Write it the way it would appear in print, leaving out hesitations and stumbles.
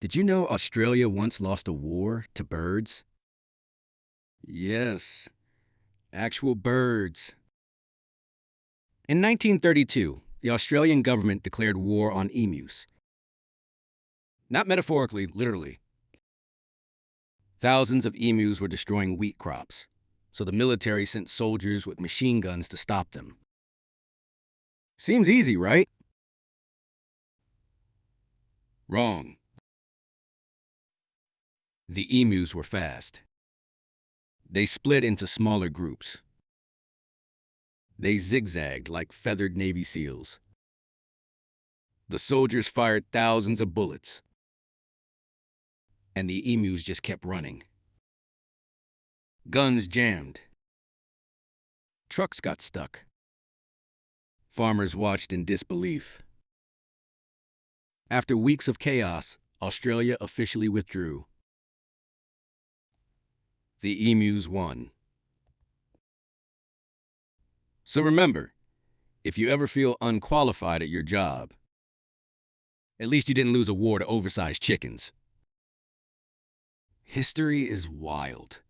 Did you know Australia once lost a war to birds? Yes, actual birds. In 1932, the Australian government declared war on emus. Not metaphorically, literally. Thousands of emus were destroying wheat crops, so the military sent soldiers with machine guns to stop them. Seems easy, right? Wrong. The emus were fast. They split into smaller groups. They zigzagged like feathered Navy SEALs. The soldiers fired thousands of bullets, and the emus just kept running. Guns jammed. Trucks got stuck. Farmers watched in disbelief. After weeks of chaos, Australia officially withdrew. The emus won. So remember, if you ever feel unqualified at your job, at least you didn't lose a war to oversized chickens. History is wild.